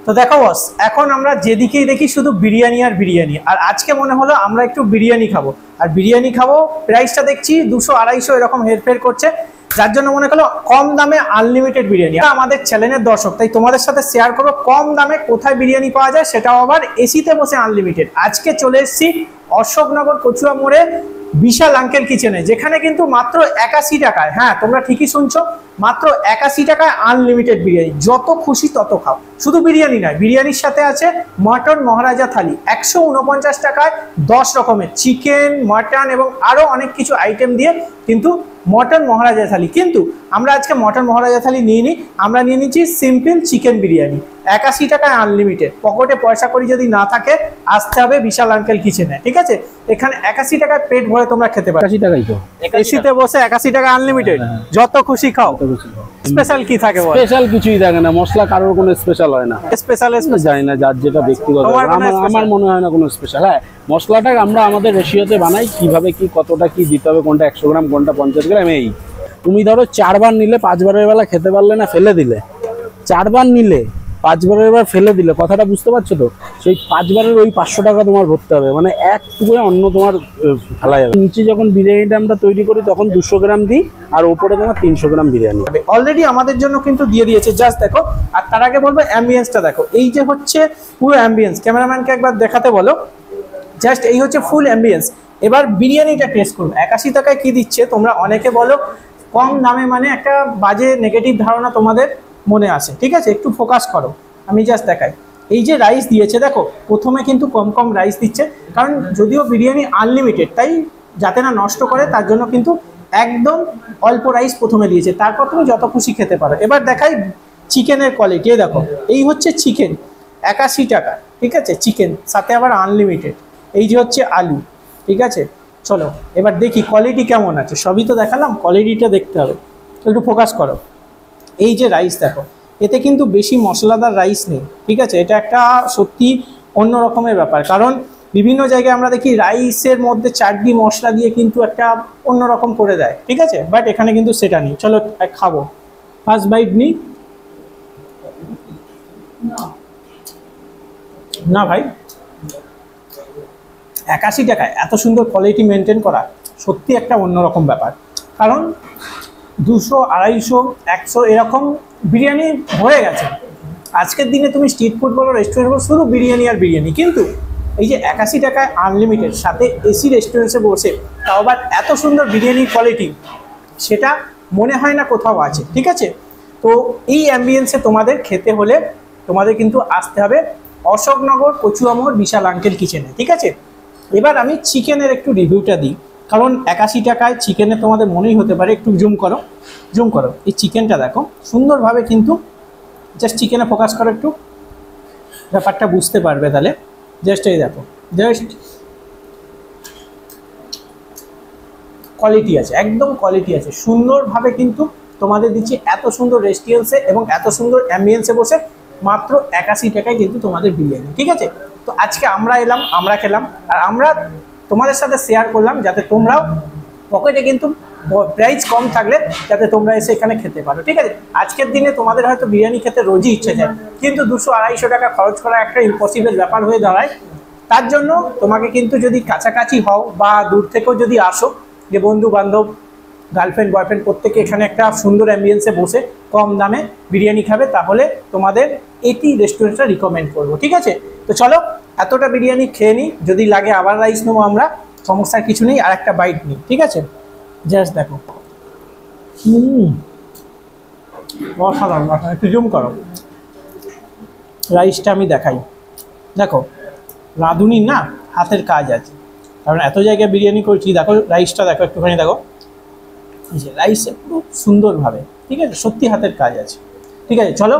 তো দেখো বস, এখন আমরা যেদিকেই দেখি শুধু বিরিয়ানি আর বিরিয়ানি, আর আজকে মনে হলো আমরা একটু বিরিয়ানি খাবো। আর বিরিয়ানি খাবো, প্রাইসটা দেখছি 200-250 এরকম হেরফের করছে, যার জন্য মনে করলো কম দামে আনলিমিটেড বিরিয়ানি। আমাদের চ্যানেলের দর্শক, তাই তোমাদের সাথে শেয়ার করবো কম দামে কোথায় বিরিয়ানি পাওয়া যায়, সেটাও আবার এসিতে বসে আনলিমিটেড। আজকে চলে এসেছি অশোকনগর কচুয়া মোড়ে বিশাল আঙ্কেল কিচেনে, যেখানে কিন্তু মাত্র 81 টাকায়, হ্যাঁ তোমরা ঠিকই শুনছো, মাত্র 81 টাকায় আনলিমিটেড বিরিয়ানি, যত খুশি তত খাও। শুধু বিরিয়ানি নয়, বিরিয়ানির সাথে আছে মটন মহারাজা থালি 149 টাকায়, 10 রকমের চিকেন, মটন এবং আরো অনেক কিছু আইটেম দিয়ে কিন্তু মটন মহারাজা থালি। কিন্তু আমরা আজকে মটন মহারাজা থালি নিইনি, আমরা নিয়ে নিচ্ছি সিম্পল চিকেন বিরিয়ানি, 81 টাকায় আনলিমিটেড। পকেটে পয়সা করি যদি না থাকে, আসতে হবে বিশাল আঙ্কেল কিচেনে, ঠিক আছে? এখানে 81 টাকায় পেট ভরে তোমরা খেতে পারো। 81 টাকাই তো, এসিতে বসে 81 টাকা আনলিমিটেড, যত খুশি খাও। স্পেশাল কি থাকে বল? স্পেশাল কিছুই থাকে না, মশলা কারোর কোনো স্পেশাল হয় না। স্পেশাল জানি না, যার যেটা ব্যক্তিগত, আমার মনে হয় না কোনো স্পেশাল। হ্যাঁ, মশলাটা আমরা আমাদের রেশিওতে বানাই, কিভাবে কি কতটা কি দিতে হবে, কোনটা 100 গ্রাম কোনটা 50 গ্রাম। এই তুমি ধরো 4 বার নিলে 5 বারের বেলা খেতে পারলে না, ফেলে দিলে। 4 বার নিলে 5 বারের বার ফেলে দিলে, কথাটা বুঝতে পারছো তো? সেই 5 বারের ওই 500 টাকা তোমার ভরতে হবে, মানে এক টুকরে অন্য তোমার ফেলা যাবে। নিচে যখন বিরিয়ানিটা আমরা তৈরি করি তখন 200 গ্রাম দিই, আর ওপরে তোমার 300 গ্রাম বিরিয়ানি। অলরেডি আমাদের জন্য কিন্তু দিয়ে দিয়েছে, জাস্ট দেখো। আর তার আগে বলবো অ্যাম্বিয়েন্সটা দেখো, এই যে হচ্ছে পুরো অ্যাম্বিয়েন্স, ক্যামেরাম্যানকে একবার দেখাতে বলো। জাস্ট এই হচ্ছে ফুল অ্যাম্বিয়েন্স। এবার বিরিয়ানিটা টেস্ট করবো। 81 টাকায় কি দিচ্ছে তোমরা অনেকে বলো কম দামে, মানে একটা বাজে নেগেটিভ ধারণা তোমাদের মনে আসে, ঠিক আছে? একটু ফোকাস করো, আমি জাস্ট দেখাই। এই যে রাইস দিয়েছে দেখো, প্রথমে কিন্তু কম কম রাইস দিচ্ছে, কারণ যদিও বিরিয়ানি আনলিমিটেড, তাই যাতে না নষ্ট করে তার জন্য কিন্তু একদম অল্প রাইস প্রথমে দিয়েছে, তারপর তুমি যত খুশি খেতে পারো। এবার দেখাই চিকেনের কোয়ালিটি, দেখো এই হচ্ছে চিকেন 81 টাকা, ঠিক আছে? চিকেন সাথে আবার আনলিমিটেড। এই যে হচ্ছে আলু, ঠিক আছে? চলো এবার দেখি কোয়ালিটি কেমন আছে। সবই তো দেখালাম, কোয়ালিটিটা দেখতে হবে, একটু ফোকাস করো। এই যে রাইস দেখো, এতে কিন্তু বেশি মশলাদার রাইস নেই, ঠিক আছে? এটা একটা সত্যি অন্য রকমের ব্যাপার, কারণ বিভিন্ন জায়গায় আমরা দেখি রাইসের মধ্যে চাটনি মশলা দিয়ে কিন্তু একটা অন্যরকম করে দেয়, ঠিক আছে? বাট এখানে কিন্তু সেটা নেই। চলো খাবো, ফার্স্ট বাইট নিই। না ভাই, 81 টাকায় এত সুন্দর কোয়ালিটি মেনটেন করা সত্যি একটা অন্যরকম ব্যাপার, কারণ 200, 250, 100 এরকম বিরিয়ানি হয়ে গেছে। আজকের দিনে তুমি স্ট্রিট ফুড বলো, রেস্টুরেন্ট বলো, শুধু বিরিয়ানি আর বিরিয়ানি। কিন্তু এই যে 81 টাকায় আনলিমিটেড, সাথে এসি রেস্টুরেন্টে বসে, তাও আবার এত সুন্দর বিরিয়ানির কোয়ালিটি, সেটা মনে হয় না কোথাও আছে, ঠিক আছে? তো এই অ্যাম্বিয়েন্সে তোমাদের খেতে হলে তোমাদের কিন্তু আসতে হবে অশোকনগর কচুয়া মোড় বিশাল আঙ্কেল কিচেনে, ঠিক আছে? এবার আমি চিকেনের একটু রিভিউটা দিই, কারণ 81 টাকায় চিকেনে তোমাদের মনেই হতে পারে। একটু জুম করো, জুম করো, এই চিকেনটা দেখো সুন্দরভাবে, কিন্তু জাস্ট চিকেনে ফোকাস করো, একটু ব্যাপারটা বুঝতে পারবে তাহলে। জাস্ট এই দেখো, জাস্ট কোয়ালিটি আছে, একদম কোয়ালিটি আছে, সুন্দরভাবে কিন্তু তোমাদের দিচ্ছি এত সুন্দর রেস্টুরেন্টসে এবং এত সুন্দর অ্যাম্বিয়েন্সে বসে মাত্র 81 টাকায় কিন্তু তোমাদের বিরিয়ানি, ঠিক আছে? তো আজকে আমরা এলাম, আমরা খেলাম, আর আমরা তোমাদের সাথে শেয়ার করলাম, যাতে তোমরাও পকেটে কিন্তু প্রাইস কম থাকলে যাতে তোমরা এসে এখানে খেতে পারো, ঠিক আছে? আজকের দিনে তোমাদের হয়তো বিরিয়ানি খেতে রোজই ইচ্ছে যায়, কিন্তু 200-250 টাকা খরচ করা একটা ইম্পসিবল ব্যাপার হয়ে দাঁড়ায়। তার জন্য তোমাকে কিন্তু যদি কাছাকাছি হও বা দূর থেকেও যদি আসো, যে বন্ধু বান্ধব, গার্লফ্রেন্ড বয়ফ্রেন্ড প্রত্যেকে এখানে একটা সুন্দর অ্যাম্বিয়েন্সে বসে কম দামে বিরিয়ানি খাবে, তাহলে তোমাদের এটি রেস্টুরেন্টটা রিকমেন্ড করবো, ঠিক আছে? তো চলো এতটা বিরিয়ানি খেয়ে নিই, যদি লাগে আবার রাইস নেবো আমরা, সমস্যার কিছু নেই, আর একটা বাইট নিই, ঠিক আছে? জাস্ট দেখো, অসাধারণ। একটু জুম করো, রাইসটা আমি দেখাই, দেখো রাঁধুনির না হাতের কাজ আছে, কারণ এত জায়গায় বিরিয়ানি করছি। দেখো রাইসটা দেখো, একটুখানি দেখো, এই যে রাইস খুব সুন্দরভাবে, ঠিক আছে? সত্যি হাতের কাজ আছে, ঠিক আছে? চলো